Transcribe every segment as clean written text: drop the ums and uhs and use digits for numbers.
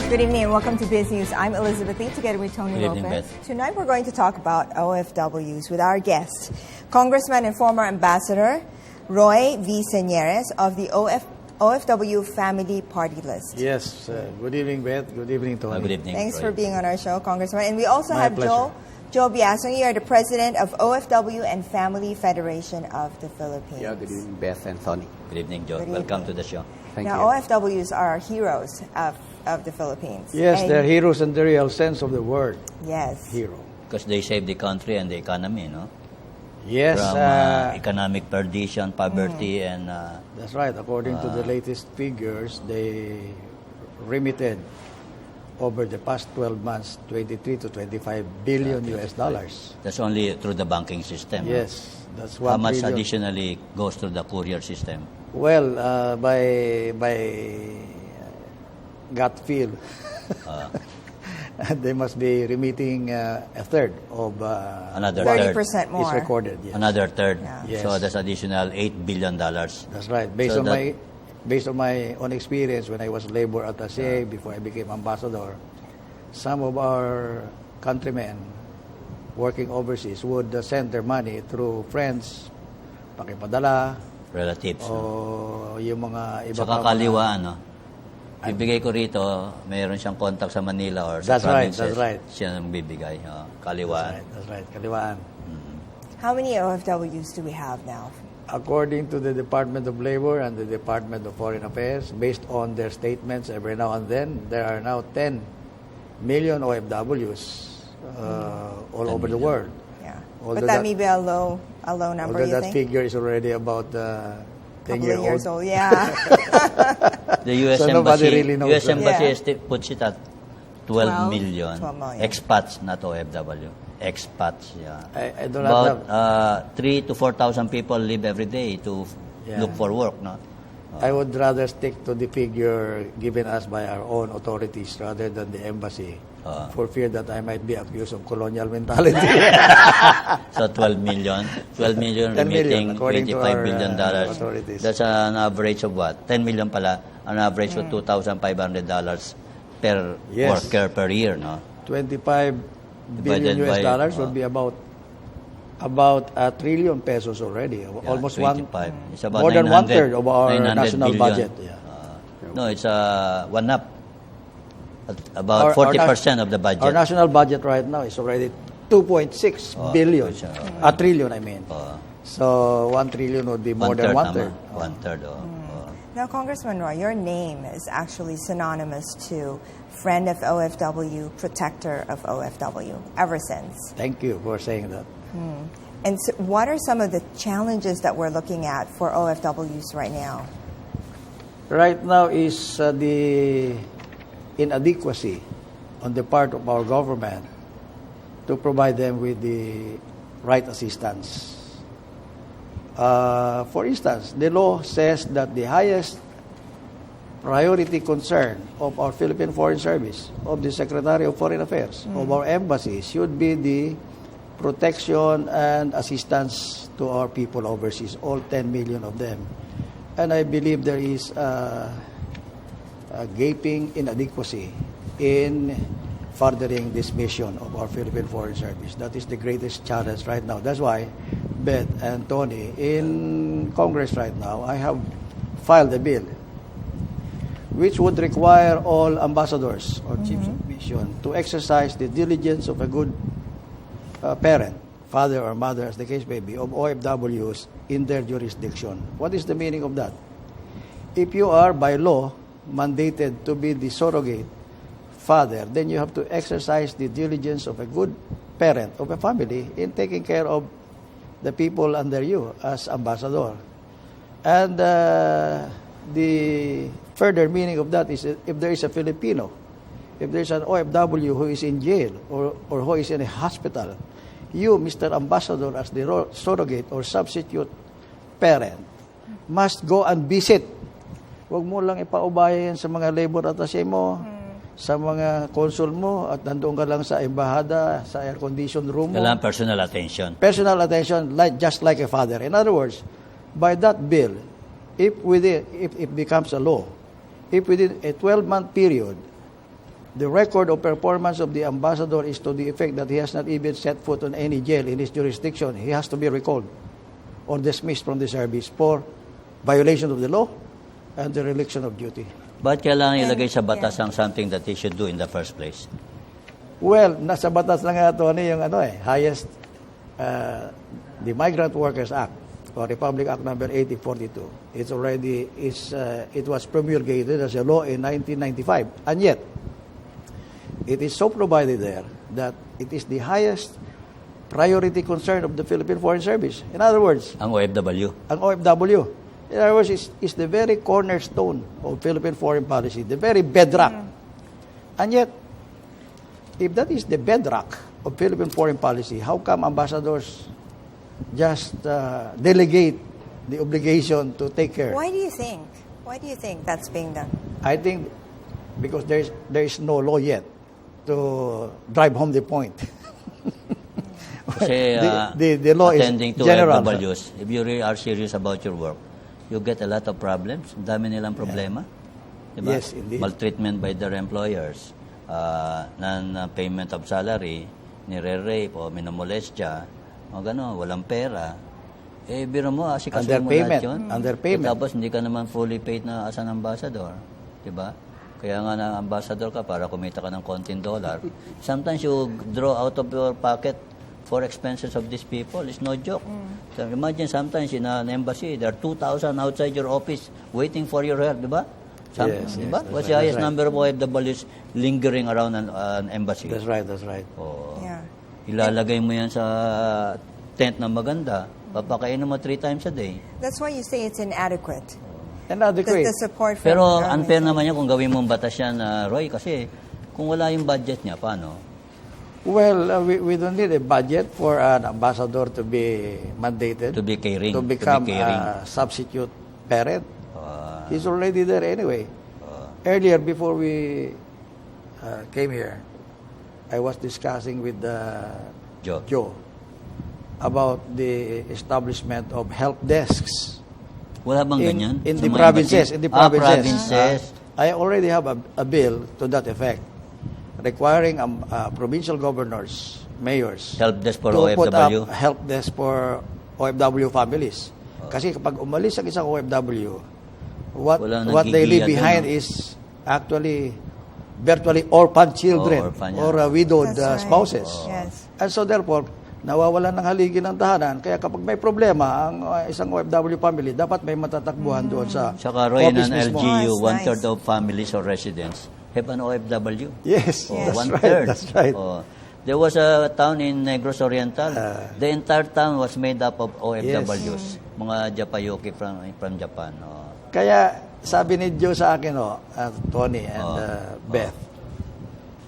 Good evening and welcome to BizNews. I'm Elizabeth Lee together with Tony Good evening, Lopez. Beth. Tonight we're going to talk about OFWs with our guest, Congressman and former Ambassador Roy V. Señeres of the OFW Family Party List. Yes. Good evening, Beth. Good evening, Tony. Good evening. Thanks Roy. for being on our show, Congressman. And we also My have pleasure. Joe Biason. You are the president of OFW and Family Federation of the Philippines. Yeah, good evening, Beth and Tony. Good evening, Joe. Good Welcome evening. to the show. Thank Now, you. OFWs are heroes of the Philippines. Yes, And- they're heroes in the real sense of the word. Yes. Hero. Because they save the country and the economy, no? Yes, From economic perdition, poverty, and that's right. According to the latest figures, they remitted over the past 12 months 23 to 25 billion US dollars. that's only through the banking system. no? Yes, that's How 1 much trillion. additionally goes through the courier system? Well, by gut feel, they must be remitting a third of Another what 30% more. is recorded. Yes. Another third. Yeah. Yes. So that's additional $8 billion. That's right. Based So on that- my own experience when I was labor attaché before I became ambassador, some of our countrymen working overseas would send their money through friends, pakipadala, Relatives. o yung mga iba Sa pa kakaliwaan, no? Ibigay ko rito, mayroon siyang contact sa Manila or sa That's right, provinces. that's right. Siya nang bibigay. Kaliwaan. That's right, kaliwaan. How many OFWs do we have now? According to the Department of Labor and the Department of Foreign Affairs, based on their statements every now and then, there are now 10 million OFWs all 10 over the million. world. Yeah. Although But that may be a low number, Although you that think? figure is already about 10 Couple of years old, yeah. The U.S. So Embassy, nobody really knows US that. Embassy Yeah. puts it at 12 million. 12 million. Expats, not OFW. Expats, yeah. I do not About 3,000 to 4,000 people live every day to Yeah. look for work, no? I would rather stick to the figure given us by our own authorities rather than the embassy, for fear that I might be accused of colonial mentality. So 12 million. 12 million 10 million, remitting according to $25 our, billion. authorities. That's an average of what? 10 million pala. An average of $2,500 per Yes. worker per year, no? 25 billion Divided US by, dollars would be about a trillion pesos already. Yeah, Almost 25. It's about more than 900 one-third of our 900 national billion. budget. Yeah. No, it's one up. About 40% of the budget. Our national budget right now is already 2.6 billion. A trillion, I mean. So 1 trillion would be more than one-third. One-third. Now, Congressman Roy, your name is actually synonymous to friend of OFW, protector of OFW, ever since. Thank you for saying that. And so what are some of the challenges that we're looking at for OFWs right now? Right now is the inadequacy on the part of our government to provide them with the right assistance. For instance, the law says that the highest priority concern of our Philippine Foreign Service, of the Secretary of Foreign Affairs, of our embassy should be the protection and assistance to our people overseas, all 10 million of them. And I believe there is a gaping inadequacy in furthering this mission of our Philippine Foreign Service. That is the greatest challenge right now. That's why, Beth and Tony, in Congress right now, I have filed a bill which would require all ambassadors or chiefs of mission to exercise the diligence of a good parent, father or mother, as the case may be, of OFWs in their jurisdiction. What is the meaning of that? If you are, by law, mandated to be the surrogate father, then you have to exercise the diligence of a good parent of a family in taking care of the people under you as ambassador. And the further meaning of that is if there is a Filipino, if there is an OFW who is in jail or who is in a hospital, you, Mr. Ambassador, as the surrogate or substitute parent, must go and visit. Huwag mo lang ipaubaya yan sa mga labor attaché mo, sa mga consul mo, at nandoon ka lang sa embahada, sa air-conditioned room mo. Kailangan personal attention. Personal attention, just like a father. In other words, by that bill, if it becomes a law, if within a 12-month period, the record of performance of the ambassador is to the effect that he has not even set foot on any jail in his jurisdiction, he has to be recalled or dismissed from the service for violation of the law and the dereliction of duty. Ba't kailangan ilagay sa batas ang something that he should do in the first place? Well, nasa batas lang ito yung highest, the Migrant Workers Act or Republic Act number 8042. It's already it was promulgated as a law in 1995, and yet it is so provided there that it is the highest priority concern of the Philippine Foreign Service. In other words, Ang OFW. ang OFW. In other words, is the very cornerstone of Philippine foreign policy, the very bedrock. And yet, if that is the bedrock of Philippine foreign policy, how come ambassadors just delegate the obligation to take care? Why do you think? Why do you think that's being done? I think because there is no law yet to drive home the point. Kasi the law is attending to general. OFWs, if you really are serious about your work, you get a lot of problems. Ang dami nilang problema. Diba? Yes, indeed. Maltreatment by their employers, non-payment of salary, nire-rape o minamolestya, o gano'n, walang pera. Eh, biro mo, asikasuhin mo lahat yun. Underpayment. Tapos hindi ka naman fully paid na as an ambassador. Diba? Kaya nga na ambassador ka para kumita ka ng konting dollar. Sometimes you draw out of your pocket for expenses of these people. It's no joke. So imagine sometimes in an embassy, there are 2,000 outside your office waiting for your help, di ba? Yes, diba? that's What's right, the highest that's right. number of OFWs lingering around an embassy? That's right, that's right. Oh, Yeah. ilalagay mo yan sa tent na maganda, papakainin mo 3 times a day. That's why you say it's inadequate. Inadequate. The support from Pero government. unfair naman yan kung gawin mong batas yan, Roy, kasi kung wala yung budget niya, paano? Well, we don't need a budget for an ambassador to be mandated. To be caring. To become To be caring. a substitute parent. He's already there anyway. Earlier, before we came here, I was discussing with Joe. about the establishment of help desks Wala bang ganyan? in Sa the mga provinces. embassy? In the provinces. Provinces. I already have a bill to that effect, requiring provincial governors, mayors, Help desk for to put OFW. up help desk for OFW families. Kasi kapag umalis ang isang OFW, what they leave nagigiyad behind yun, no? is actually virtually orphan children orphan, yeah. or widowed That's right. spouses. Yes. And so therefore, nawawalan ng haligi ng tahanan. Kaya kapag may problema ang isang OFW family, dapat may matatakbuhan doon sa Saka Roy, in office an mismo. LGU, Oh, that's one-third nice. of families or residents have an OFW. Yes, Oh, that's right. one-third. That's right. Oh. There was a town in Negros Oriental. The entire town was made up of OFWs. Mga Japayuki from Japan. Oh. Kaya sabi ni Joe sa akin, Tony and Beth,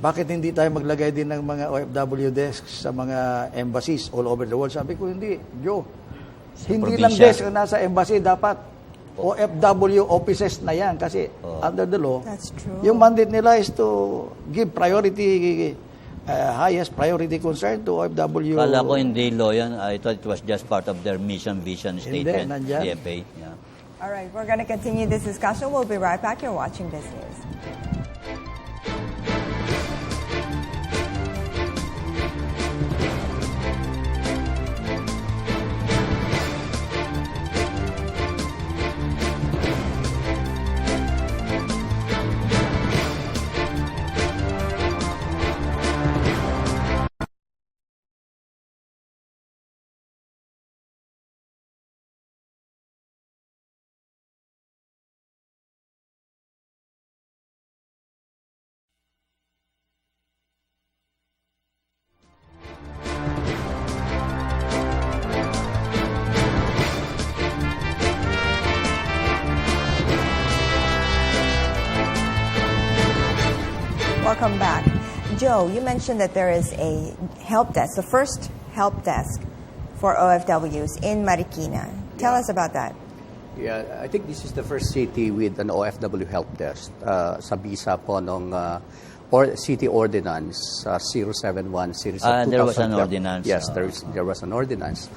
bakit hindi tayo maglagay din ng mga OFW desks sa mga embassies all over the world? Sabi ko, hindi, Joe. Hindi lang probinsya. desk ang nasa embassy, dapat OFW offices na yan kasi under the law, That's true. yung mandate nila is to give priority, highest priority concern to OFW. Kala ko hindi law yan. I thought it was just part of their mission, vision statement. nandyan. DFA. Yeah. All right, we're going to continue this discussion. We'll be right back. You're watching BizNews. Welcome back. Joe, you mentioned that there is a help desk, the first help desk for OFWs in Marikina. Tell us about that. Yeah, I think this is the first city with an OFW help desk. Sa bisa po nung City Ordinance 071 series of 2012. There was an ordinance. Yes, there was an ordinance.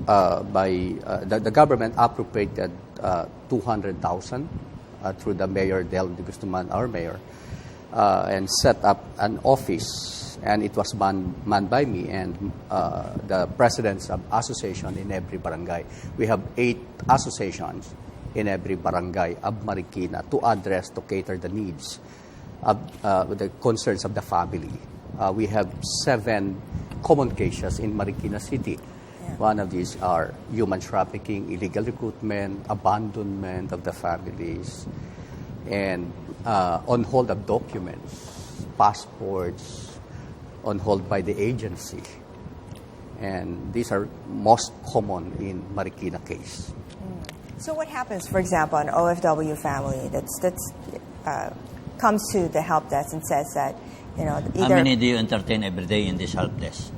The government appropriated 200,000 through the Mayor Del de Guzman, our mayor, and set up an office, and it was manned by me and the presidents of association in every barangay. We have 8 associations in every barangay of Marikina to cater the needs of the concerns of the family. We have 7 common cases in Marikina City. One of these are human trafficking, illegal recruitment, abandonment of the families, and on hold of documents, passports, on hold by the agency. And these are most common in Marikina case. So what happens, for example, an OFW family that's comes to the help desk and says that, either... How many do you entertain every day in this help desk?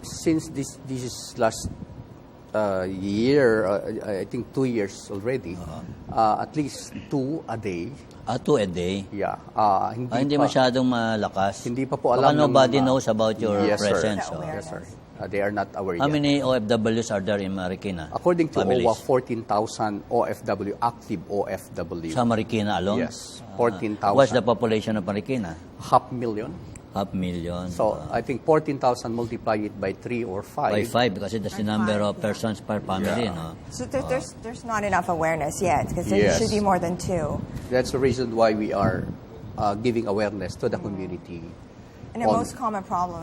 Since this is last year, I think 2 years already, at least 2 a day. 2 a day? Yeah. Hindi masyadong malakas. Hindi pa po Baka alam nobody ng, knows about your yes, presence. Sir. Yes, sir. They are not aware How yet. many OFWs are there in Marikina? According to families? OWA, 14,000 OFW, active OFW. Sa Marikina alone? Yes, 14,000. What's the population of Marikina? 500,000. 500,000. So, I think 14,000 multiply it by 3 or 5. By 5 because that's the number of persons per family, no? So there's not enough awareness yet, because there Yes. should be more than 2. That's the reason why we are giving awareness to the community. And the most common problem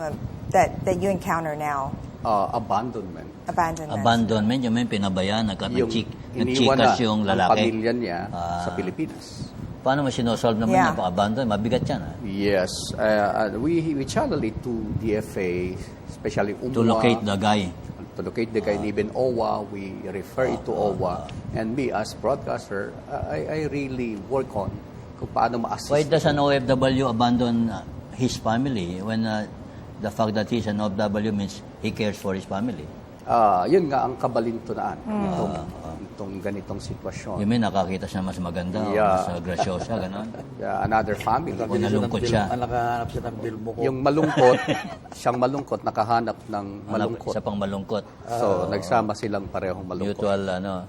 that you encounter now, Abandonment. abandonment. Abandonment, yung may pinabayaan, Yung iniwan nagchikas na yung ang lalaki. pamilya niya sa Pilipinas. Paano mo sinosolve naman Yeah. yan? Abandon, mabigat yan. Yes. We channel it to DFA, especially UMWA. To locate the guy. To locate the guy, and even OWA, we refer it to OWA. And me, as broadcaster, I really work on kung paano ma-assist. Why does an OFW abandon his family when the fact that he's an OFW means he cares for his family? Yun nga ang kabalintunaan itong ganitong sitwasyon. You mean nakakita siya mas maganda, o Yeah. mas grasyosa, gano'n? Another family. O nalungkot siya. Nakahanap siya ng bill mo ko. Yung malungkot, siyang malungkot, nakahanap ng malungkot. Isa pang malungkot. So, nagsama silang parehong malungkot. Mutual,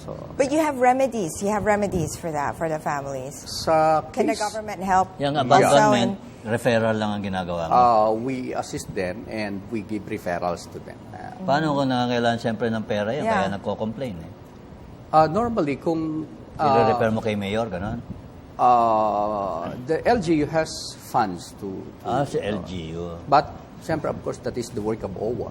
So, But you have remedies. You have remedies for that, for the families. sa Can the case, government help? Yung also abandonment, referral lang ang ginagawa mo. we assist them and we give referrals to them. Paano kung nangangailangan siyempre ng pera yan, Yeah. kaya nagko-complain eh? Normally, kung I-refer mo kay Mayor, gano'n? the LGU has funds to Si LGU. but, siyempre, of course, that is the work of OWA.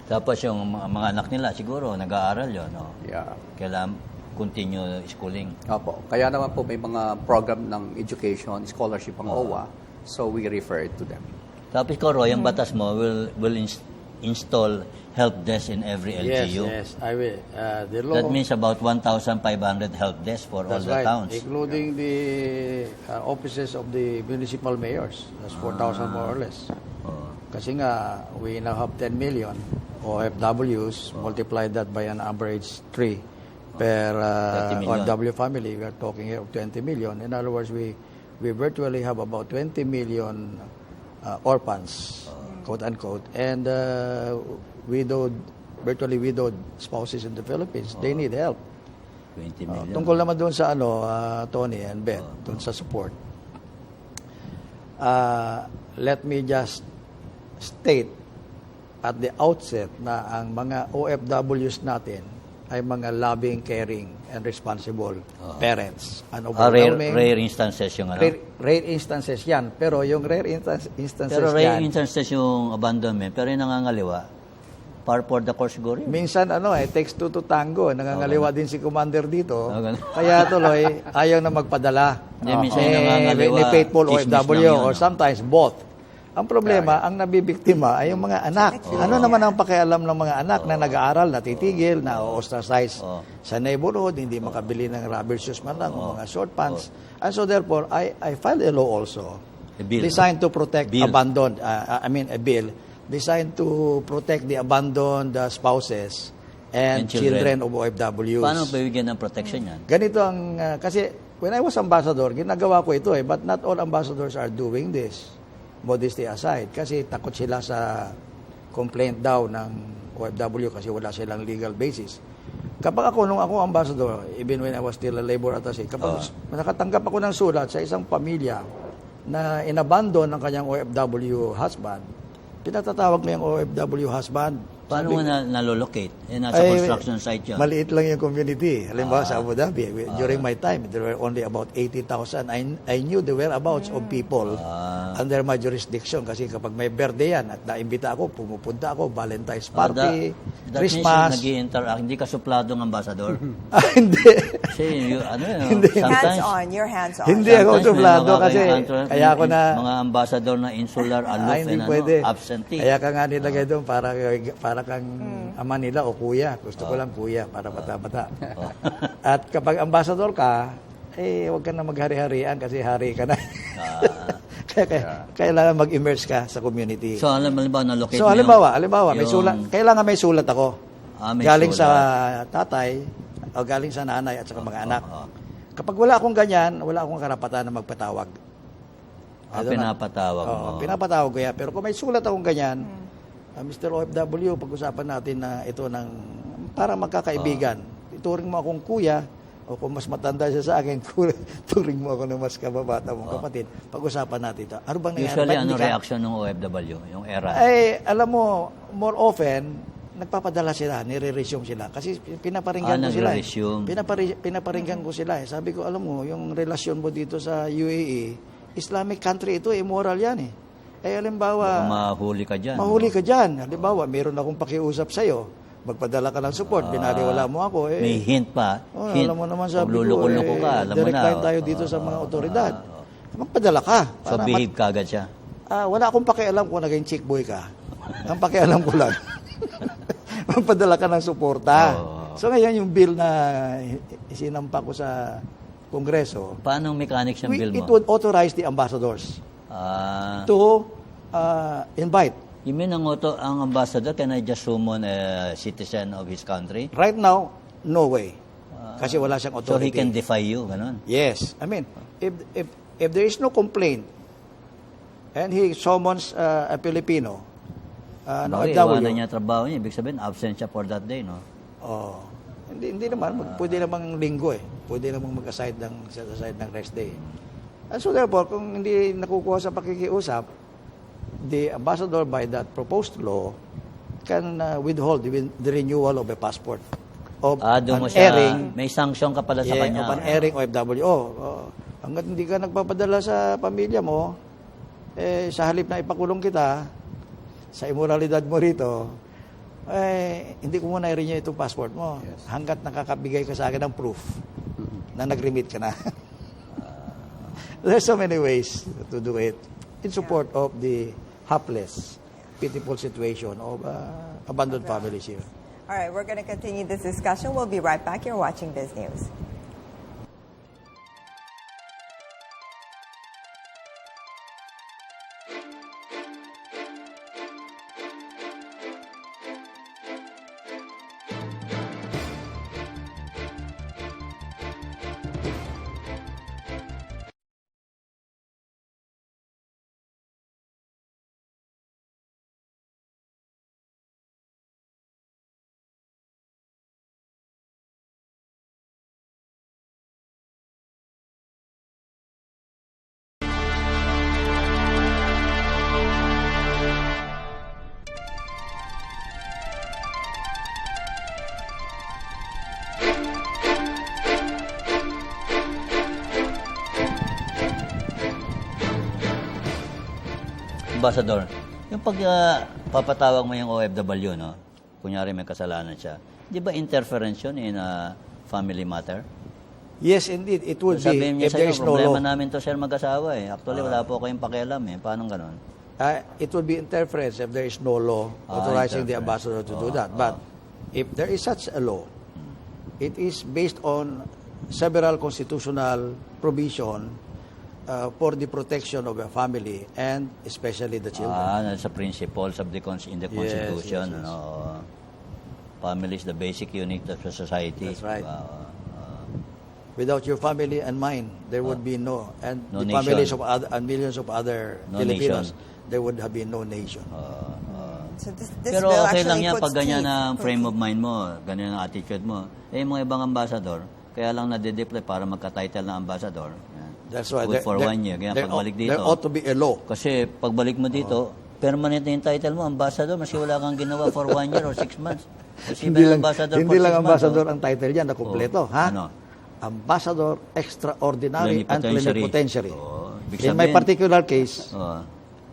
Tapos yung mga anak nila, siguro, nag-aaral yun, no? Yeah. Kailangan continue schooling. Opo. Kaya naman po may mga program ng education, scholarship ang OWA, so we refer it to them. Tapos ko, Roy, yung batas mo will install help desk in every LGU. Yes, I will. The law, That means about 1,500 help desks for all that's the right, towns. including the offices of the municipal mayors. That's 4,000 more or less. Kasi nga, we now have 10 million OFWs, multiply that by an average 3 per 30 million. OFW family. We are talking here of 20 million. In other words, we virtually have about 20 million orphans, quote unquote, and virtually widowed spouses in the Philippines. They need help. 20 million. Tungkol naman doon sa Tony and Beth, doon sa support. Let me just state at the outset na ang mga OFWs natin ay mga loving, caring, and responsible parents. An overwhelming, Rare instances yung ano? rare instances yan. Pero yung rare instances Pero rare yan, instances yung abandonment, pero yung nangangaliwa, par for the course siguro yun. minsan takes two to tango. Nangangaliwa din si Commander dito. ganun. Kaya tuloy, ayaw na magpadala. Hindi, minsan yung nangangaliwa, Ni faithful chismis lang OFW yun, or no? sometimes both. Ang problema, ang nabibiktima ay yung mga anak. Ano naman ang pakialam ng mga anak na nag-aaral, natitigil, na-ostracize sa neighborhood, hindi makabili ng rubber shoes man lang, o mga short pants. And so therefore, I filed a law also A bill. designed to protect Bill. abandoned, a bill designed to protect the abandoned spouses and children of OFWs. Paano bibigyan ng protection yan? Ganito ang, kasi when I was ambassador, ginagawa ko ito but not all ambassadors are doing this. Modesty aside, kasi takot sila sa complaint daw ng OFW kasi wala silang legal basis. Kapag ako, nung ako ambassador, even when I was still a labor attaché, kapag nakatanggap ako ng sulat sa isang pamilya na inabandon ng kanyang OFW husband, pinatatawag mo yung OFW husband. Paano mo nalolocate? Nasa construction site yun. Maliit lang yung community. Halimbawa sa Abu Dhabi, during my time, there were only about 80,000. I knew the whereabouts of people under my jurisdiction. Kasi kapag may birthday yan at naimbita ako, pumupunta ako, Valentine's party, Christmas. Nag-i-interact. Hindi ka supladong ambassador. Hindi. Kasi, Hands-on. You're hands-on. Hindi ako suplado kasi kaya ako na... Mga ambassador na insular, aloof, hindi pwede. absentee. Kaya ka nga nilagay doon para kang ama nila o kuya. Gusto ko lang kuya para bata-bata. At kapag ambassador ka, huwag ka na maghari-harian kasi hari ka na. Kaya kailangan mag-immerse ka sa community. So, halimbawa, na-locate halimbawa, may sulat. Kailangan may sulat ako. Galing sa tatay o galing sa nanay at sa mga anak. Kapag wala akong ganyan, wala akong karapatan na magpatawag. Pinapatawag mo. Pinapatawag ko yan. Pero kung may sulat akong ganyan, Mr. OFW, pag-usapan natin na ito ng para magkakaibigan. Ituring mo akong kuya, o kung mas matanda siya sa akin, turing mo ako ng mas kababata mong kapatid. Pag-usapan natin ito. Ano bang nangyari? Usually, ano reaction ng OFW? Yung era? Alam mo, more often, nagpapadala sila, nire-resume sila. Kasi pinaparinggan ko sila. Pinaparinggan ko sila. Sabi ko, alam mo, yung relasyon mo dito sa UAE, Islamic country ito, immoral yan eh. Halimbawa, mahuli ka dyan. Mahuli ka dyan. Halimbawa, meron akong pakiusap sa'yo. Magpadala ka ng support, binaliwala mo ako. May hint pa. Alam mo naman, sabi ko, luluko ka, alam mo direct na. line tayo dito sa mga otoridad. Magpadala ka. So, behave ka agad siya? Wala akong pakialam kung naging chick boy ka. Ang pakialam ko lang, magpadala ka ng suporta. So, ngayon yung bill na isinampa ko sa Kongreso. Paano mechanics yung bill mo? It would authorize the ambassadors to invite. You mean ang ambassador can I just summon a citizen of his country? Right now, no way. Kasi wala siyang authority. So he can defy you, ganun? Yes. I mean, if there is no complaint and he summons a Filipino, iwanan niya trabaho niya. Ibig sabihin, absent siya for that day, no? Hindi naman. Pwede namang linggo eh. Pwede namang mag-aside ng rest day. And so therefore, kung hindi nakukuha sa pakikiusap, the ambassador by that proposed law can withhold the renewal of a passport of an airing. May sanction ka pala sa kanya. Of an airing OFW. Hanggat hindi ka nagpapadala sa pamilya mo, sa halip na ipakulong kita, sa immoralidad mo rito, hindi ko muna i-renew itong passport mo. Yes. Hanggat nakakabigay ka sa akin ng proof na nag-remit ka na. There's so many ways to do it in support of the helpless, pitiful situation of abandoned families here. All right, we're going to continue this discussion. We'll be right back. You're watching BizNews. Ambassador, yung pag papatawag mo yung OFW, no? Kunyari may kasalanan siya, di ba interference yun in a family matter? Yes, indeed. It would Sabihin be if there is no law. Problema namin to, sir, mag-asawa eh. Actually, wala po kayong pakialam eh. Paano ganon? It would be interference if there is no law authorizing the ambassador to do that. But if there is such a law, it is based on several constitutional provision for the protection of a family and especially the children. Sa principles of in the Constitution. Yes. Family is the basic unit of the society. That's right. Without your family and mine, there would be no the families of other and millions of other Filipinos, there would have been no nation. So this Pero bill okay lang actually yan puts pag ganyan teeth. ang frame of mind mo, ganyan ang attitude mo. Eh, yung mga ibang ambassador, kaya lang nade-deploy para magka-title na ambassador. Yan. That's why Good for 1 year. Kaya pagbalik dito. There ought to be a law. Kasi pagbalik mo dito, permanent na yung title mo, ambassador, maski wala kang ginawa for 1 year or 6 months. Kasi Hindi lang, ambassador hindi for 6 lang months, ambassador oh. ang title niyan na kumpleto, ha? Ano? Ambassador Extraordinary and Plenipotentiary. Plenipotentiary. Oh, ibig In my sabihin- particular case, Oh.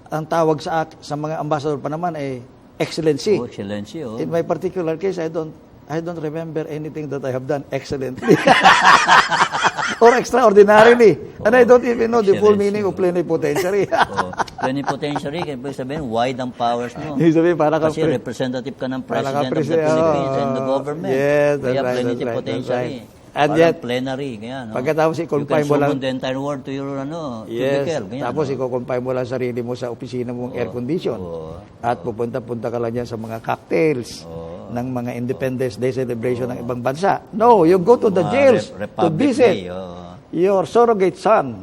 ang tawag sa mga ambassador pa naman ay Excellency. Oh, excellency, oh. In my particular case, I don't remember anything that I have done excellently or extraordinarily. And I don't even know the full Excellency, meaning of plenipotentiary. Oh. Plenipotentiary, kaya ibig sabihin, wide ang powers mo. Ibig sabihin, para kang Kasi representative ka ng para President kang of the Philippines and the oh, government. yes, that's Kaya right, that's plenipotentiary. right. And Parang yet, plenary, kaya, no? pagkatapos i-confine you can mo lang- summon the entire world to your, yes, cubicle, kaya, tapos no? iko-confine mo lang sarili mo sa opisina mong air condition. Oo. At pupunta-punta ka lang yan sa mga cocktails ng mga Independence Day celebration ng ibang bansa. No, you go to the Mga jails to Republic visit Day, oh. your surrogate son.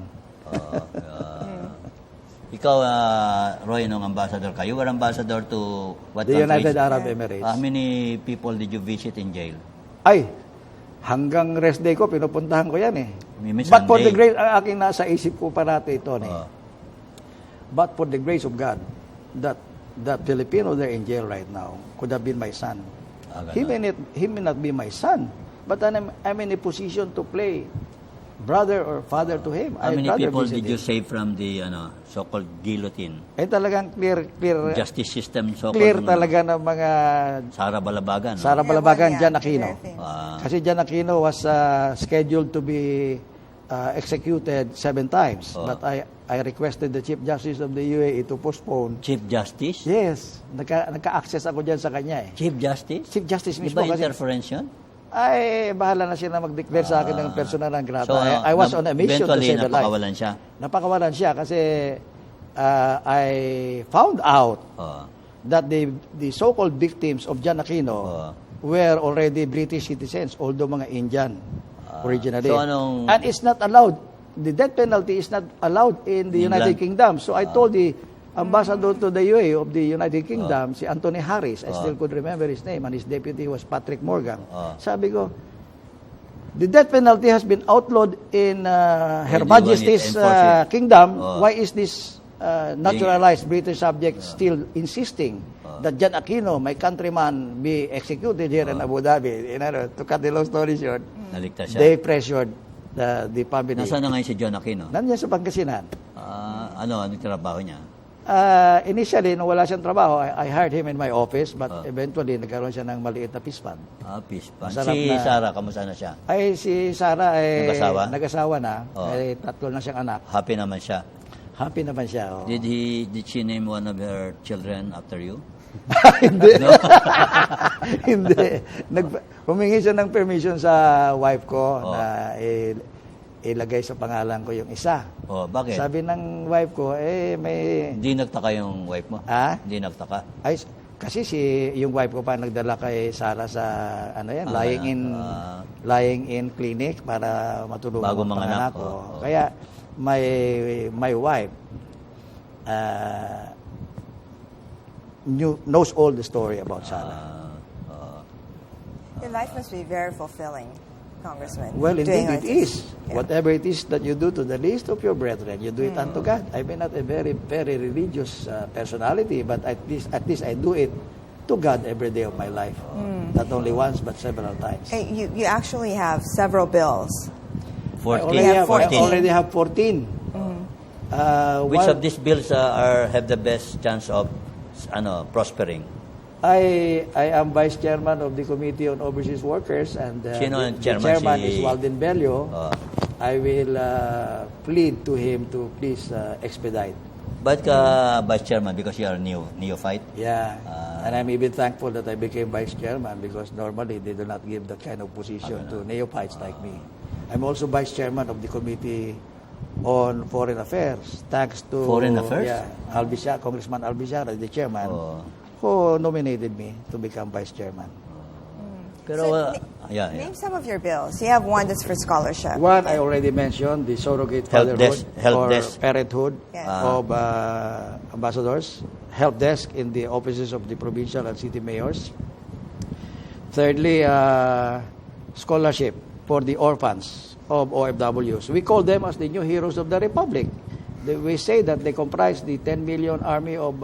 Ikaw, Roy, nung ambassador ka, you were ambassador to what The countries? United Arab Emirates. How many people did you visit in jail? Ay, hanggang rest day ko, pinupuntahan ko yan eh. May But for Sunday. the grace, ang aking nasa isip ko parati ito eh. Oh. But for the grace of God, that Filipino there in jail right now could have been my son. He may not be my son, but I'm in a position to play brother or father to him. How I'd many rather people visit did you him. save from the so-called guillotine? Eh talagang clear Justice system, so-called clear talaga ng mga Sara Balabagan. No? Sara Balabagan, Yeah, Jan one, Aquino. yeah, things. Kasi Jan Aquino was scheduled to be executed 7 times. But I requested the Chief Justice of the UAE to postpone. Chief Justice? Yes, nagka-access ako dyan sa kanya eh. Chief Justice? Chief Justice Di mismo ba kasi interference yun? ay bahala na siya na mag-declare sa akin ng personal ng grata. So, I was on a mission to eventually, save a life. napakawalan siya. Napakawalan siya kasi I found out Oh. that the so-called victims of Jan Aquino were already British citizens, although mga Indian originally. So anong- And it's not allowed. The death penalty is not allowed in the United England? Kingdom. So I told the ambassador to the UAE of the United Kingdom, si Anthony Harris, I still could remember his name, and his deputy was Patrick Morgan. Sabi ko, the death penalty has been outlawed in Her do you want Majesty's it enforced? kingdom. Why is this naturalized British subject still insisting that Jan Aquino, my countryman, be executed here in Abu Dhabi? To cut the long story short, Naligtas siya. they pressured the family. Nasaan na ngayon si John Aquino? Nandiyan sa Pangasinan. Anong trabaho niya? Initially, nung wala siyang trabaho, I hired him in my office, but eventually, nagkaroon siya ng maliit na pispan. Peace pa. Masarap Si na- Sarah, kamusta na siya? Ay, si Sarah ay Nag-asawa? na. Ay, 3 na siyang anak. Happy naman siya. Happy naman siya. Oh. Did she name one of her children after you? Hindi. Hindi. Humingi siya ng permission sa wife ko na ilagay sa pangalan ko yung isa. Bakit? Sabi ng wife ko, may... Hindi nagtaka yung wife mo? Hindi nagtaka? Ay, kasi yung wife ko pa nagdala kay Sarah sa lying in clinic para matulungan Bago ang mga panganak anak. ko. Kaya my wife knows all the story about Sarah. Your life must be very fulfilling, Congressman. Well, doing indeed it all this. is. Whatever it is that you do to the least of your brethren, you do it unto God. I'm not a very, very religious personality, but at least I do it to God every day of my life. Not only once, but several times. Hey, you actually have several bills. 14. I 14. already have 14. Which of these bills have the best chance of prospering? I am vice chairman of the Committee on Overseas Workers, and Sino ang the chairman? chairman Si- is Walden Bello. I will plead to him to please expedite. Ba't ka vice chairman? Because you are neophyte? Yeah, and I'm even thankful that I became vice chairman because normally they do not give that kind of position to neophytes like me. I'm also vice chairman of the Committee on Foreign Affairs. Thanks to Foreign Affairs? Yeah, Congressman Albiziara, the chairman, who nominated me to become vice chairman. Pero, Name some of your bills. You have one that's for scholarship. One I already mentioned, the surrogate Help fatherhood desk, help or desk. parenthood Yeah. of ambassadors. help desk in the offices of the provincial and city mayors. Thirdly, scholarship for the orphans of OFWs. We call them as the new heroes of the Republic. We say that they comprise the 10 million army of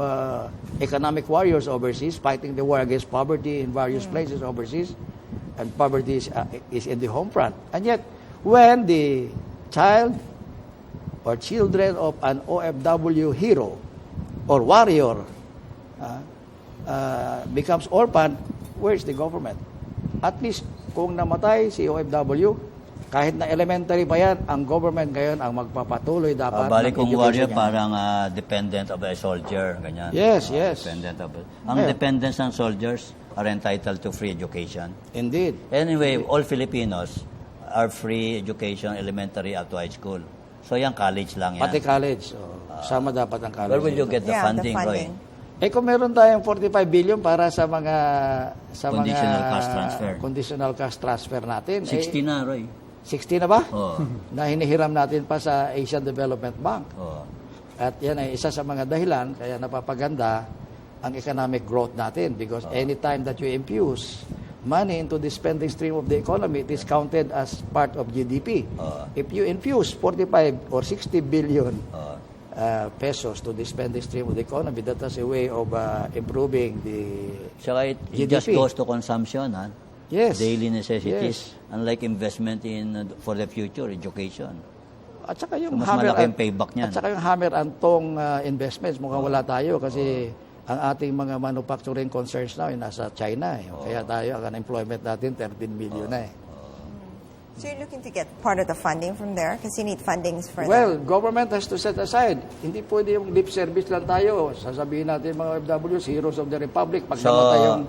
economic warriors overseas fighting the war against poverty in various places overseas, and poverty is in the home front. And yet, when the child or children of an OFW hero or warrior becomes orphan, where's the government? At least, kung namatay si OFW, kahit na elementary pa yan, ang government ngayon ang magpapatuloy dapat. Balik kung warrior, parang dependent of a soldier, ganyan. Yes, yes. Dependent of ang dependents ng soldiers are entitled to free education. Indeed. Anyway, all Filipinos are free education, elementary up to high school. So yan, college lang yan. Pati college. Sama dapat ang college. Where will you get the funding, Roy? Kung meron tayong 45 billion para sa mga Conditional cash transfer. Conditional cash transfer natin. 60 na, Roy. 60 na ba? Oo. Na hinihiram natin pa sa Asian Development Bank. Oo. At yan ay isa sa mga dahilan kaya napapaganda ang economic growth natin because anytime that you infuse money into the spending stream of the economy, it is counted as part of GDP. If you infuse 45 or 60 billion pesos to the spending stream of the economy, that is a way of improving the Saka it GDP. just goes to consumption, ha? Yes. Daily necessities. Yes. Unlike investment in for the future, education. At saka yung So, mas hammer malaki yung payback niyan. At saka yung hammer and tong investments, mukhang wala tayo kasi ang ating mga manufacturing concerns now ay nasa China. Kaya tayo, ang unemployment natin, 13 million na eh. So you're looking to get part of the funding from there because you need fundings for Well, government has to set aside. Hindi pwede yung lip service lang tayo. Sasabihin natin mga OFWs, heroes of the Republic. Pag namatay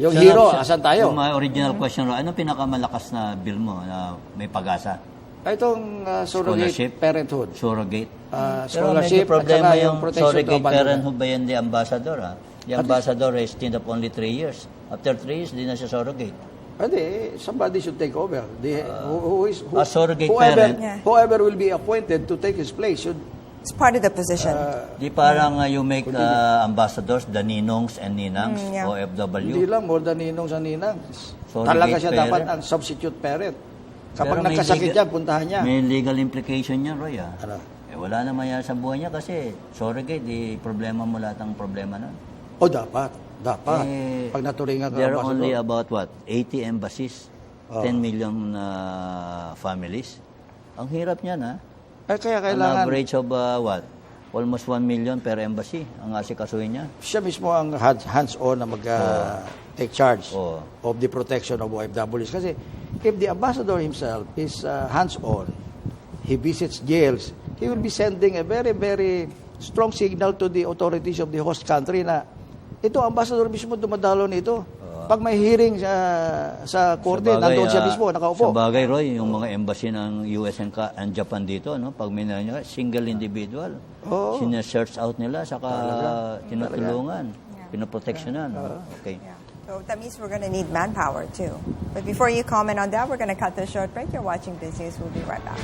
yung hero, asan tayo? Yung my original question, ano pinakamalakas na bill mo na may pag-asa? Itong surrogate parenthood. Surrogate. Pero Scholarship medyo problema at saka yung protection to surrogate abandonment. parenthood ba yan the ambassador, ha? The ambassador is stint of only 3 years. After 3 years, di na siya surrogate. Hindi, somebody should take over. A surrogate parent. Whoever will be appointed to take his place should. It's part of the position. Di parang you make ambassadors, the ninongs and ninangs, yeah. OFW. Hindi lang, more than ninong sa ninangs. Surrogate Talaga siya parent. dapat ang substitute parent. Kapag Pero may nagkasakit legal- siya, puntahan niya. May legal implication niya, Roy, ha? Ano? Wala naman yan sa buhay niya kasi surrogate, di problema mo lahat ang problema nun. O dapat. Dapat. Pag naturingan ka There are ambassador. only about 80 embassies, 10 million families. Ang hirap niyan, ha? Kaya An kailangan, average of almost 1 million per embassy ang asikasuhin niya. siya mismo ang hands-on na mag-take charge of the protection of OFWs. Kasi if the ambassador himself is hands-on, he visits jails, he will be sending a very, very strong signal to the authorities of the host country na ito, ambassador mismo dumadalo nito. Pag may hearing sa korte, nandoon siya mismo, nakaupo. Sa bagay, Roy, yung mga embassy ng US and Japan dito, no, pag may nangyari, single individual. Sinesearch out nila, saka tinutulungan, pinoproteksyonan. Okay. Yeah. So that means we're going to need manpower too. But before you comment on that, we're going to cut to a short break. You're watching BizNews. We'll be right back.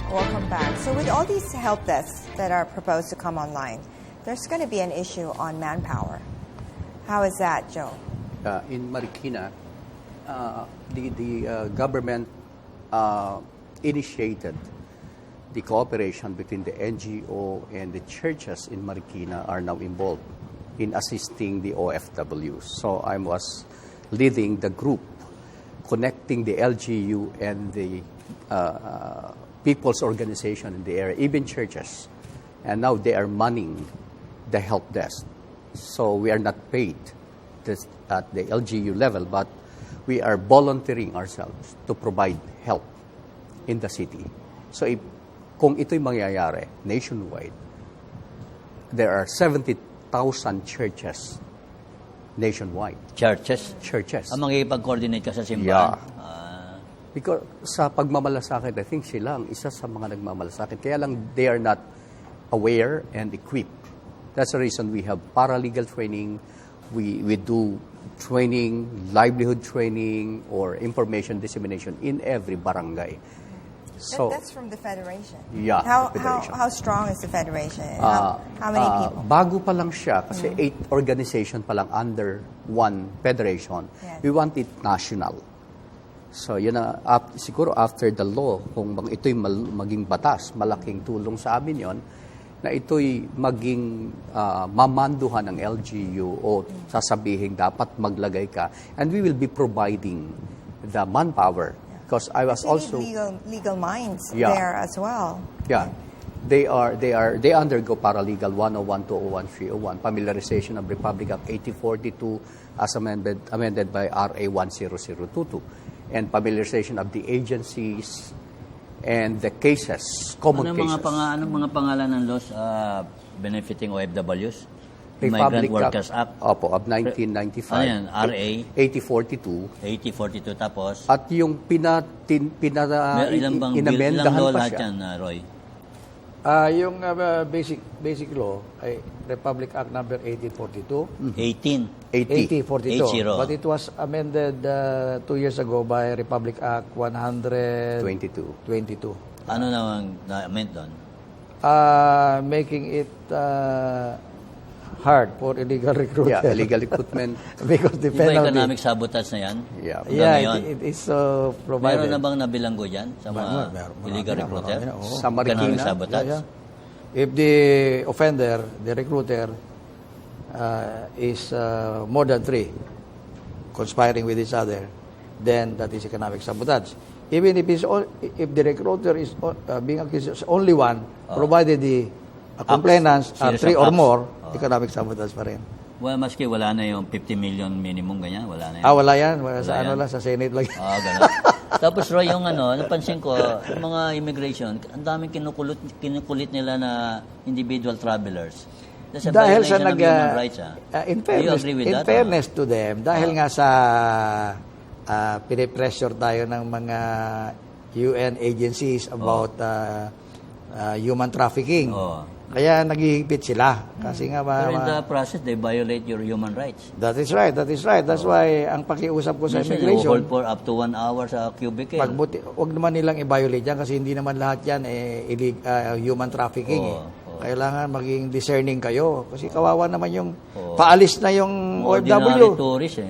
Welcome back. So with all these help desks that are proposed to come online, there's going to be an issue on manpower. How is that, Joe? In Marikina, the government initiated the cooperation between the NGO and the churches in Marikina are now involved in assisting the OFWs. So I was leading the group connecting the LGU and the people's organization in the area, even churches. And now they are manning the help desk. So we are not paid at the LGU level, but we are volunteering ourselves to provide help in the city. So kung ito'y mangyayari nationwide, there are 70,000 churches nationwide. Churches? Churches. Ang makikipag-coordinate ka sa simbahan? Yeah. Because sa pagmamalasakit, I think sila ang isa sa mga nagmamalasakit. Kaya lang they are not aware and equipped. That's the reason we have paralegal training. We do training, livelihood training, or information dissemination in every barangay. So That's from the federation. Yeah, How, the federation. how strong is the federation? How many people? Bago pa lang siya, kasi 8 organization pa lang under one federation. Yes. We want it national. So, yun na, siguro after the law, kung ito'y maging batas, malaking tulong sa amin yon na ito'y maging mamanduhan ng LGU o sasabihin dapat maglagay ka. And we will be providing the manpower. Because I was You also... need legal minds Yeah. there as well. Yeah. They undergo paralegal 101, 201, 301, familiarization of Republic Act 8042 as amended by RA 10022, and familiarization of the agencies and the cases, common cases. Anong mga pangalan ng laws benefiting OFWs? Migrant Workers Act. Opo, of 1995. Ano yan? RA? 8042. 8042 tapos? At yung Ilang inamendahan law pa lahat siya. yan, Roy? Yung basic law ay Republic Act number 8042. 80. 8042. But it was amended 2 years ago by Republic Act 122. Ano namang na-amend doon? Making it hard for illegal recruitment. Yeah, illegal recruitment. Because the Di ba penalty. economic sabotage na yan? Yeah. Yeah, it is provided. Meron na bang nabilanggo dyan sa mga illegal recruiter? Sa Marikina. Economic sabotage? Yeah. If the offender, the recruiter, is more than 3, conspiring with each other, then that is economic sabotage. Even if if the recruiter is being accused of only one, provided the complainants are Series 3 of or acts. more, economic sabotage pa rin. Well, maski wala na yung 50 million minimum, ganyan, wala na yan. Wala yan. Sa yan. lang, sa Senate lang. Ganun. Tapos, Roy, yung napansin ko, yung mga immigration, ang daming kinukulit nila na individual travelers. That's a Dahil violation sa of human rights, in Do you fairness, agree with in that? fairness to them, dahil nga sa pinipressure tayo ng mga UN agencies about human trafficking. Kaya naghihigpit sila. Kasi nga Pero in the process, they violate your human rights. That is right. That's why ang pakiusap ko sa Minsan, immigration, hold for up to 1 hour sa cubicle. wag naman nilang i-violate yan kasi hindi naman lahat yan human trafficking. Kailangan maging discerning kayo kasi kawawa naman yung paalis na yung Ordinary OFW. tourist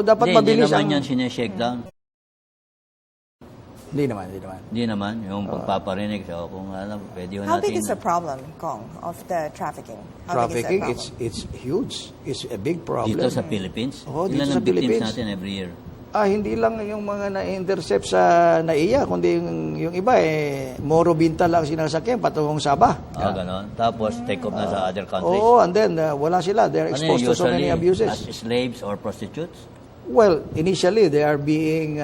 Dapat mabilis Hindi naman yan sineshake down. Hindi naman. Yung pagpaparinig. So, kung alam, pwede How natin. big is the problem, Kong, of the trafficking? Trafficking, How big is that problem? it's huge. It's a big problem. Dito sa Philippines? Oo, dito Ilan sa ang victims Philippines. natin every year? Hindi lang yung mga na-intercept sa NAIA, kundi yung iba Moro Binta lang sinasakyan patungong Sabah. Ganon. Tapos take off na sa other countries. And then wala sila. They're exposed to so many abuses. As slaves or prostitutes? Well, initially they are being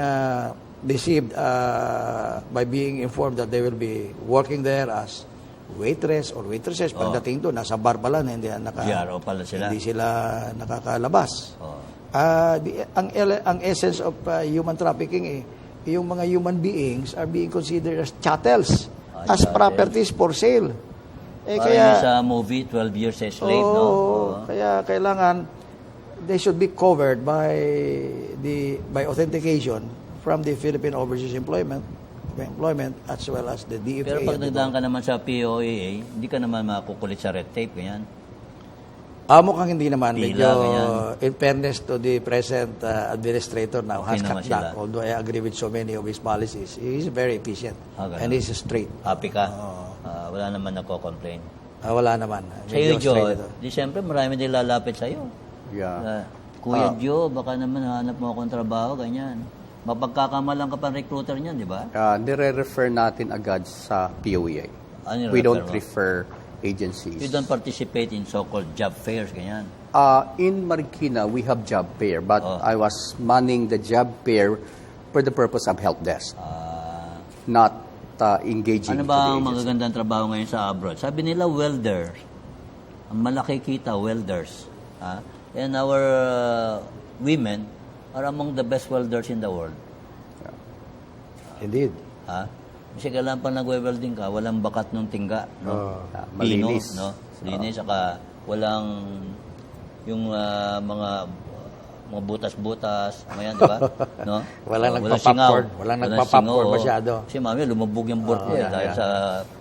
deceived by being informed that they will be working there as waitress or waitresses. Pagdating doon, nasa bar pala na hindi GRO pala sila. Hindi sila nakakalabas. Ang essence of human trafficking yung mga human beings are being considered as chattels, as properties for sale. Kaya sa movie, 12 years a slave, no? Kaya kailangan they should be covered by authentication from the Philippine Overseas Employment as well as the DFA. Pero pag nagdaan ka naman sa POAA, hindi ka naman makukulit sa red tape, ganyan. Mukhang hindi naman. Pila, in fairness to the present administrator now, Okay has naman cut back. sila. Although I agree with so many of his policies, he is very efficient. Ganun. And he's straight. Happy ka? Wala naman nako-complain. Wala naman. Sa iyo, Medyo Joe, straight ito. di siyempre marami din lalapit sa iyo. Yeah. Kuya Joe, baka naman hanap mo akong trabaho, ganyan. Mapagkakamalang ka pa recruiter niyan, di ba? Nire-refer natin agad sa POEA. Ano We refer don't mo? refer agencies. You don't participate in so-called job fairs, ganyan. In Marikina, we have job fair, but Oh. I was manning the job fair for the purpose of help desk, not engaging Ano to ba the ang agency. magagandang trabaho ngayon sa abroad? Sabi nila, welders. Ang malaki kita, welders. And our women are among the best welders in the world. Indeed. Kasi kailangan pa nagwe-welding ka, walang bakat ng tingga. No? Pino, malinis. no? Linis, saka walang yung mga butas-butas, mga yan, di ba? No? Walang singaw. nagpa-popcorn. Walang nagpa-popcorn singaw, oo. masyado. Kasi mami, lumubog yung board mo dahil sa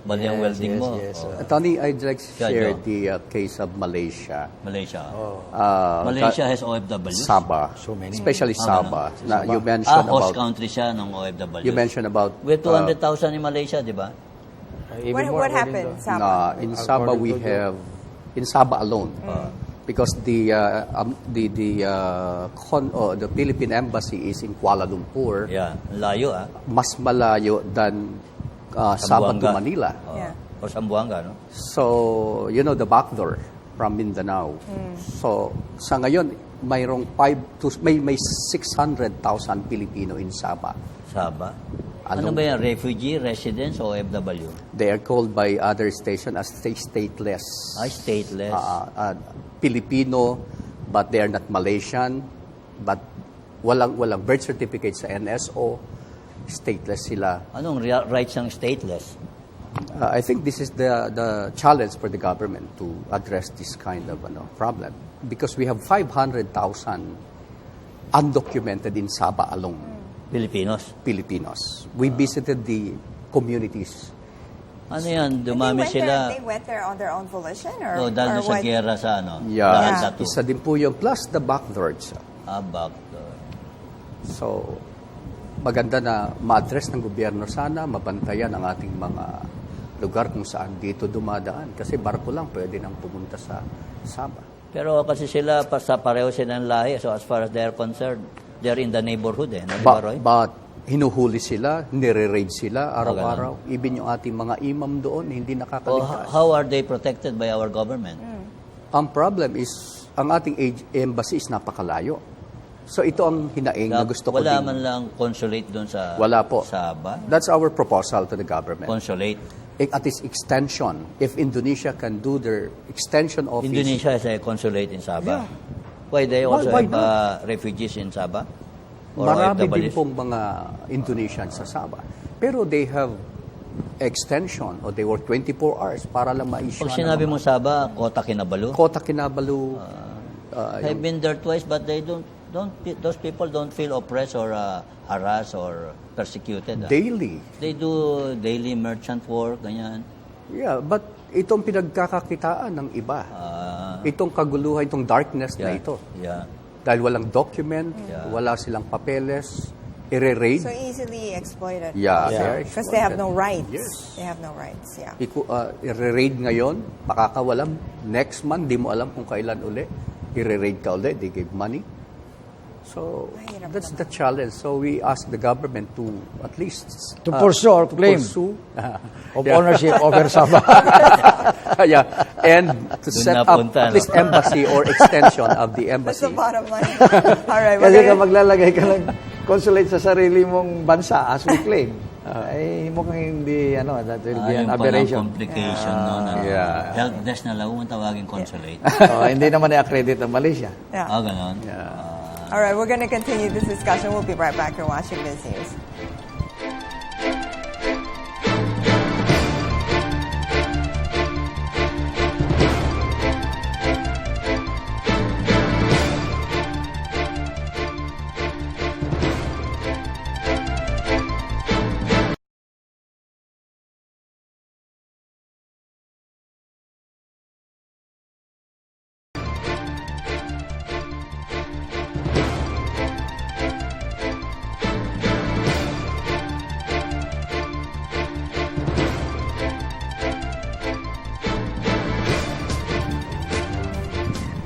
baliyang welding mo. Yes. Oo. Tony, I'd like to Yeah, share Joe. the case of Malaysia. Malaysia. Uh, Malaysia has OFWs? Sabah. So many. Especially Sabah. Ganun. Na you mentioned host about country siya ng OFWs. you mentioned about We have 200,000 in Malaysia, di ba? Even more What according happened, to- Sabah? in Sabah we have in Sabah alone because the Philippine embassy is in Kuala Lumpur, Yeah, layo mas malayo than Sabah to Zamboanga. Manila. Yeah. O Zamboanga, no? So, you know, the backdoor from Mindanao. So, sa ngayon, mayroong may 600,000 Pilipino in Sabah. Sabah. Ano ba yan? Refugee, residents, o OFW? They are called by other station as stateless. Ay, stateless. Filipino, but they are not Malaysian, but walang birth certificate sa NSO, stateless sila. Anong rights ng stateless? I think this is the challenge for the government to address this kind of problem because we have 500,000 undocumented in Sabah alone, Filipinos. We visited the communities. Ano yan? And Dumami sila. They went there on their own volition? O, dahil doon sa gera sa ano? Yeah, Dahil sa two. isa din po yung plus the backdoors. Backdoor. So, maganda na ma-address ng gobyerno sana, mabantayan ang ating mga lugar kung saan dito dumadaan. Kasi barko lang pwede nang pumunta sa Sabah. Pero kasi sila, pareho sila ng lahi. So as far as they're concerned, they're in the neighborhood no? Di ba, Roy? But hinuhuli sila, nire-raid sila araw-araw. Even yung ating mga imam doon, hindi nakakaligtas. How are they protected by our government? Ang problem is, ang ating embassy is napakalayo. So ito ang hinaing na gusto ko Wala din. man lang consulate doon sa Wala po. Sabah? That's our proposal to the government. Consulate. At its extension, if Indonesia can do their extension office. Indonesia has a consulate in Sabah. Why they also Why have refugees in Sabah? Or Marami din OFWs? pong mga Indonesians sa Sabah. Pero they have extension or they work 24 hours para lang ma-issue. Pag sinabi mo Sabah, Kota Kinabalu? Kota Kinabalu. I've been there twice, but they those people don't feel oppressed or harassed or persecuted. Daily. They do daily merchant work, ganyan. Yeah, but itong pinagkakakitaan ng iba. Itong kaguluhan, itong darkness na ito. Yeah. Dahil walang document, wala silang papeles, ire-raid. So easily exploited. Yeah. Because they have no rights. Yes. They have no rights, yeah. I-raid ngayon, pakakawalan. Next month, di mo alam kung kailan uli. I-raid ka uli, they give money. So, Mahirap that's the challenge. So, we ask the government to at least To pursue or claim pursue, of ownership over Sabah. yeah, and to Doon set up napunta, at least embassy or extension of the That's embassy. the bottom line. All right. Kasi we're kung gonna- maglalagay ka ng consulate sa sarili mong bansa as we claim, ay mukhang hindi, that will be an Yung palang aberration. complication, help desk na lang ang tawagin consulate. Hindi naman i-accredit ang Malaysia. Yeah. Ganon. All right, we're going to continue this discussion. We'll be right back. You're watching BizNews.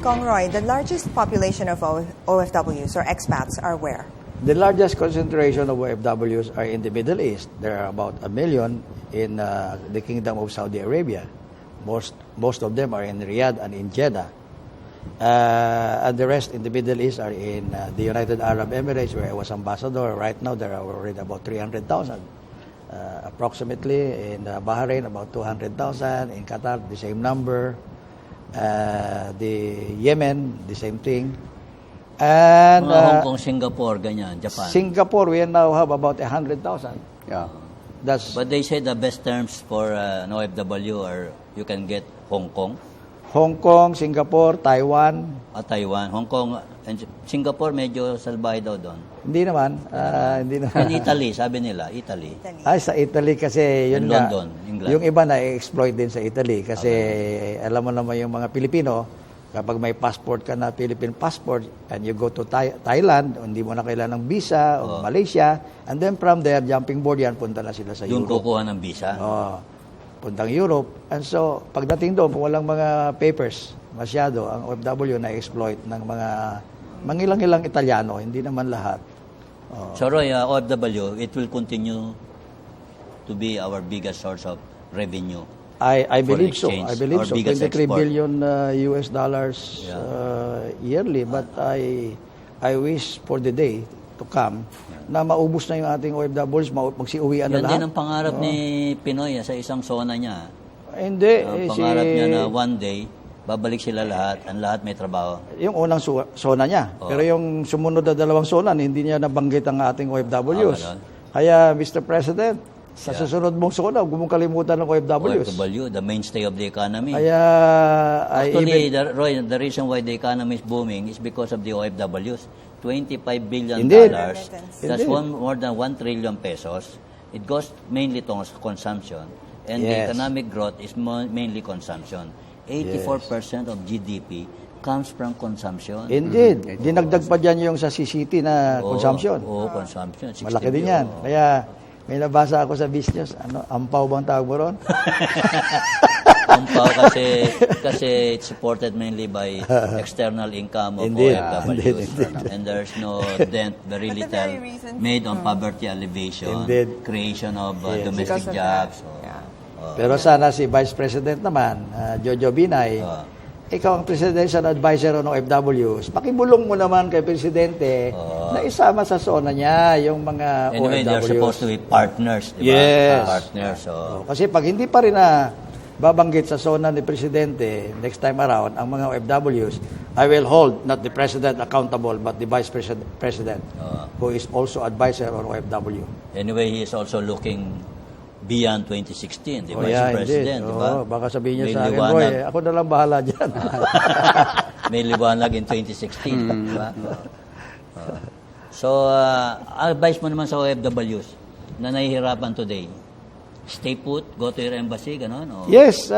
Kong Roy, the largest population of OFWs or expats are where? The largest concentration of OFWs are in the Middle East. There are about 1 million in the Kingdom of Saudi Arabia. Most of them are in Riyadh and in Jeddah. And the rest in the Middle East are in the United Arab Emirates, where I was ambassador. Right now, there are already about 300,000. Approximately in Bahrain, about 200,000. In Qatar, the same number. The Yemen, the same thing. And Mga Hong Kong, Singapore, ganyan, Japan. Singapore, we now have about 100,000. Yeah. But they say the best terms for an OFW are you can get Hong Kong, Singapore, Taiwan. Taiwan. Hong Kong and Singapore medyo salbahe daw doon. Hindi naman. Hindi naman. And Italy, sabi nila, Italy. Ay, sa Italy kasi yun And nga. London, England. Yung iba na-exploit din sa Italy kasi alam mo naman yung mga Pilipino, kapag may passport ka na Philippine passport and you go to Thailand, hindi mo na kailangan ng visa o Malaysia, and then from there, jumping board yan, punta na sila sa Yung Europe. kukuha ng visa. Puntang Europe. And so, pagdating doon, kung walang mga papers, masyado, ang OFW na-exploit ng mga mangilang-ilang Italiano, hindi naman lahat. So Roy, OFW, it will continue to be our biggest source of revenue. I for believe so. exchange, I believe our so. biggest 23 export. billion US dollars yearly. But I wish for the day to come na maubos na yung ating OFWs, magsiuwian na Yan lahat. din ang pangarap ni Pinoy sa isang zona niya. Hindi. Ang pangarap niya na one day, babalik sila lahat, ang lahat may trabaho. Yung unang zona niya. Pero yung sumunod na dalawang zona, hindi niya nabanggit ang ating OFWs. Kaya, Mr. President, sa susunod mong zona, huwag mong kalimutan ng OFWs. OFW, the mainstay of the economy. Kaya, Actually, Roy, the reason why the economy is booming is because of the OFWs. $25 billion. Indeed. That's more than 1 trillion pesos. It goes mainly to consumption. And the economic growth is mainly consumption. 84% of GDP comes from consumption. Indeed. Dinagdag pa dyan yung sa CCT na consumption. Consumption. Malaki din yan. Kaya, may nabasa ako sa BizNews, ampaw bang tawag mo ron? Ampaw kasi it's supported mainly by external income of OFWs. And there's no dent, very little made on poverty alleviation, creation of domestic jobs. Pero sana si Vice President naman, Jojo Binay, ikaw ang presidential advisor ng OFWs, pakibulong mo naman kay Presidente na isama sa zona niya yung mga anyway, OFWs. they're supposed to be partners, di ba? Yes. Partners. Kasi pag hindi pa rin na babanggit sa zona ni Presidente next time around, ang mga OFWs, I will hold not the President accountable but the Vice President who is also advisor on OFW. Anyway, he is also looking beyond 2016, the Vice President, di ba? Baka sabihin niya May sa akin, liwanag. Roy, ako na lang bahala dyan. May liwanag in 2016, di ba? So, advice mo naman sa OFWs na nahihirapan today, stay put, go to your embassy, gano'n? Yes,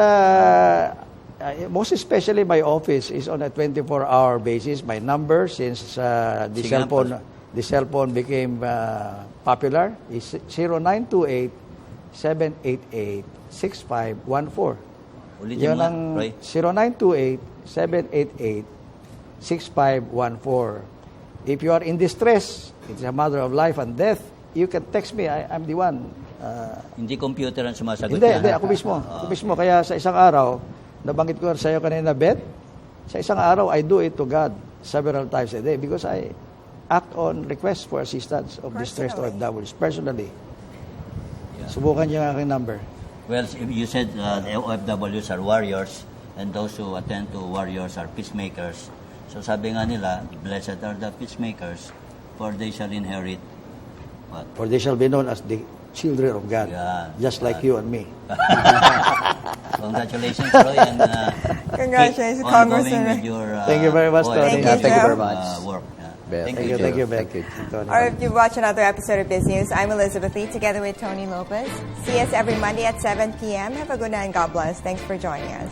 most especially my office is on a 24-hour basis. My number, since the cell phone became popular, is 0928-788-6514. Ulitin mo, Roy. 0928-788-6514. If you are in distress, it's a matter of life and death, you can text me. I'm the one. Hindi computer ang sumasagot Hindi, ako mismo. Ako mismo. Kaya sa isang araw, nabanggit ko sa iyo kanina, Beth, sa isang araw, I do it to God several times a day because I act on requests for assistance of distressed OFWs personally. Subukan niyo ang aking number. Well, you said the OFWs are warriors and those who attend to warriors are peacemakers. So sabi nga nila, blessed are the peacemakers for they shall inherit what? For they shall be known as the children of God. Just like you and me. Congratulations, Roy. And, Congratulations, keep Congressman. with your Thank you very much, Tony. Thank you very much. Work. Thank you, Beth. All right, if you watch another episode of Biz News, I'm Elizabeth Lee together with Tony Lopez. See us every Monday at 7 p.m. Have a good night and God bless. Thanks for joining us.